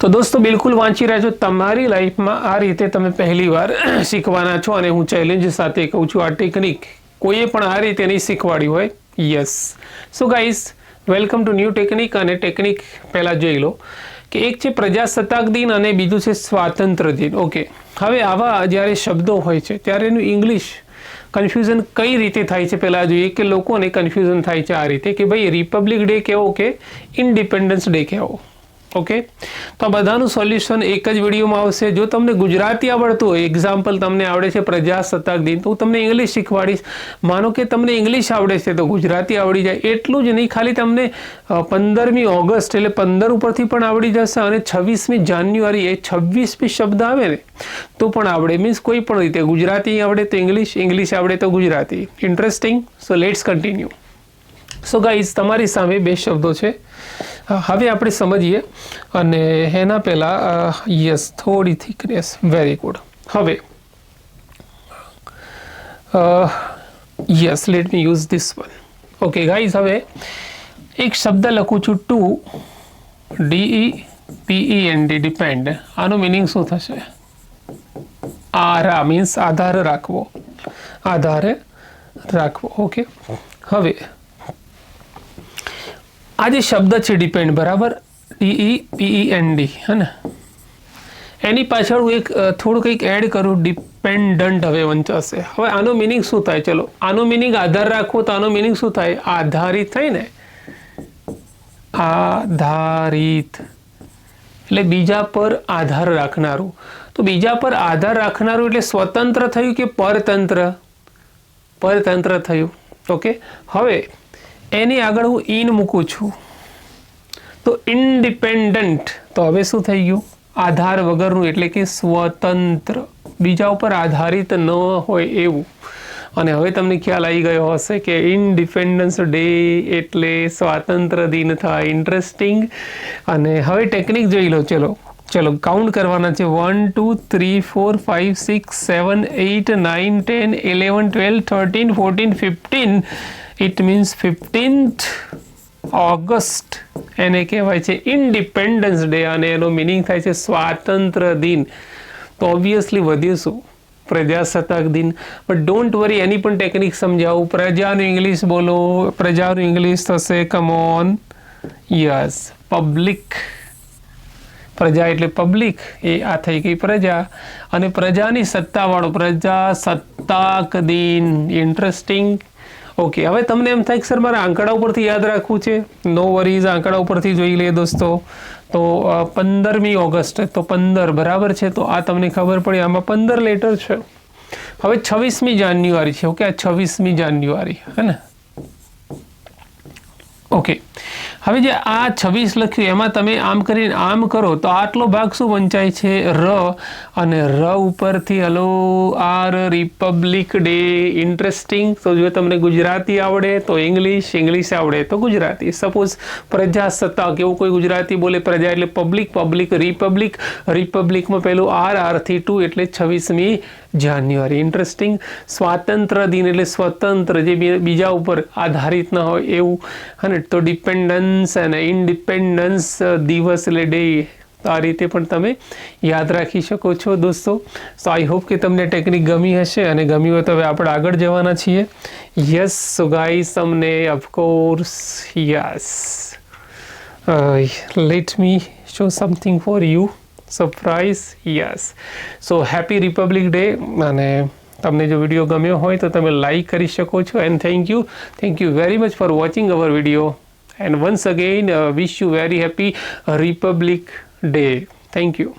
તો દોસ્તો બિલકુલ વાંચી રહ્યા છો. તમારી લાઈફમાં આ રીતે તમે પહેલી વાર શીખવાના છો અને હું ચેલેન્જ સાથે કહું છું, આ ટેકનિક કોઈએ પણ આ રીતે નહીં શીખવાડી હોય. Yes. So guys, welcome to new technique. અને ટેકનિક પહેલાં જોઈ લો કે એક છે પ્રજાસત્તાક દિન અને બીજું છે સ્વાતંત્ર્ય દિન. ઓકે, હવે આવા જ્યારે શબ્દો હોય છે ત્યારે એનું ઇંગ્લિશ કન્ફ્યુઝન કઈ રીતે થાય છે પહેલાં જોઈએ કે લોકોને કન્ફ્યુઝન થાય છે આ રીતે કે ભાઈ રિપબ્લિક ડે કહેવો કે ઇન્ડિપેન્ડન્સ ડે કહેવો. ઓકે, તો આ બધાનું સોલ્યુશન એક જ વિડીયોમાં આવશે. જો તમને ગુજરાતી આવડતું હોય, એક્ઝામ્પલ તમને આવડે છે પ્રજાસત્તાક દિન, તો હું તમને ઇંગ્લિશ શીખવાડીશ. માનો કે તમને ઇંગ્લિશ આવડે છે તો ગુજરાતી આવડી જાય. એટલું જ નહીં, ખાલી તમને 15મી ઓગસ્ટ એટલે 15 ઉપરથી પણ આવડી જશે અને 26મી જાન્યુઆરી એ 26મી શબ્દ આવે ને તો પણ આવડે. મીન્સ કોઈ પણ રીતે ગુજરાતી આવડે તો ઇંગ્લિશ, ઇંગ્લિશ આવડે તો Gujarati. Interesting. So let's continue. So guys, તમારી સામે બે શબ્દો છે, હવે આપણે સમજીએ. અને એના પહેલાં યસ, થોડી થિકનેસ. Very good. હવે yes, let me use this one. Okay guys, હવે એક શબ્દ લખું છું, ટુ, DEPEND, ડિપેન્ડ. આનું મિનિંગ શું થશે? આરા મીન્સ આધાર રાખવો, આધાર રાખવો. ઓકે, હવે આ જે શબ્દ છે ડિપેન્ડ, બરાબર, DEPEND, હે ને, એની પાછળ હું એક થોડું કંઈક એડ કરું, ડિપેન્ડન્ટ હવે વંચાશે. હવે આનો મિનિંગ શું થાય? ચલો, આનો મિનિંગ આધાર રાખવો, તો આનો મિનિંગ શું થાય? આધારિત થાય ને, આધારિત એટલે બીજા પર આધાર રાખનારું. તો બીજા પર આધાર રાખનારું એટલે સ્વતંત્ર થયું કે પરતંત્ર? પરતંત્ર થયું. ઓકે, હવે એની આગળ હું ઇન મૂકું છું તો ઇન્ડિપેન્ડન્ટ. તો હવે શું થઈ ગયું? આધાર વગરનું એટલે કે સ્વતંત્ર, બીજા ઉપર આધારિત ન હોય એવું. અને હવે તમને ખ્યાલ આવી ગયો હશે કે ઇન્ડિપેન્ડન્સ ડે એટલે સ્વાતંત્ર્ય દિન થાય. ઇન્ટરેસ્ટિંગ. અને હવે ટેકનિક જોઈ લો. ચલો કાઉન્ટ કરવાના છે. 1 2 3 4 5 6 7 8 9 10 11 12 13 14 15. ઇટ મીન્સ 15th ઓગસ્ટ એને કહેવાય છે ઇન્ડિપેન્ડન્સ ડે અને એનો મિનિંગ થાય છે સ્વાતંત્ર્ય દિન. તો ઓબ્વિયસલી વધ્યું શું? પ્રજાસત્તાક દિન. બટ ડોન્ટ વરી, એની પણ ટેકનિક સમજાવું. પ્રજાનું ઇંગ્લિશ બોલો. પ્રજાનું ઇંગ્લિશ થશે, કમ ઓન, યસ, પબ્લિક. પ્રજા એટલે પબ્લિક, એ આ થઈ ગઈ પ્રજા. અને પ્રજાની સત્તાવાળો, પ્રજાસત્તાક દિન. ઇન્ટરેસ્ટિંગ. ઓકે, હવે તમને એમ થાય કે સર મારે આંકડા ઉપરથી યાદ રાખવું છે. નો વરીઝ, આંકડા ઉપરથી જોઈ લે દોસ્તો. તો 15મી ઓગસ્ટ તો 15 બરાબર છે, તો આ તમને ખબર પડી, આમાં 15 લેટર છે. હવે 26મી જાન્યુઆરી છે. ઓકે, આ 26મી જાન્યુઆરી, હે ને? ઓકે, હવે જે આ 26 લખ્યું એમાં તમે આમ કરીને આમ કરો તો આટલો ભાગ શું વંચાય છે? ર. અને ર ઉપરથી hello R, Republic Day. Interesting. તો જો તમને ગુજરાતી આવડે તો ઇંગ્લિશ, ઇંગ્લિશ આવડે તો ગુજરાતી. સપોઝ પ્રજાસત્તાક એવું કોઈ ગુજરાતી બોલે, પ્રજા એટલે પબ્લિક, પબ્લિક રિપબ્લિક, રિપબ્લિકમાં પેલું આર, આરથી 2 એટલે 26મી જાન્યુઆરી. ઇન્ટરેસ્ટિંગ. સ્વાતંત્ર્ય દિન એટલે સ્વતંત્ર, જે બીજા ઉપર આધારિત ન હોય એવું. અને તો ડિપેન્ડન્સ અને ઇન્ડિપેન્ડન્સ દિવસ એટલે ડે. તો આ રીતે પણ તમે યાદ રાખી શકો છો દોસ્તો. સો આઈ હોપ કે તમને ટેકનિક ગમી હશે, અને ગમી હોય તો હવે આપણે આગળ જવાના છીએ. યસ. સો ગાઈસ, તમને of course, yes, let me show something for you. Surprise. Yes. So happy Republic day. અને તમને જો વિડીયો ગમ્યો હોય તો તમે લાઈક કરી શકો છો. And thank you very much for watching hour video. And once again wish you very happy Republic day. Thank you.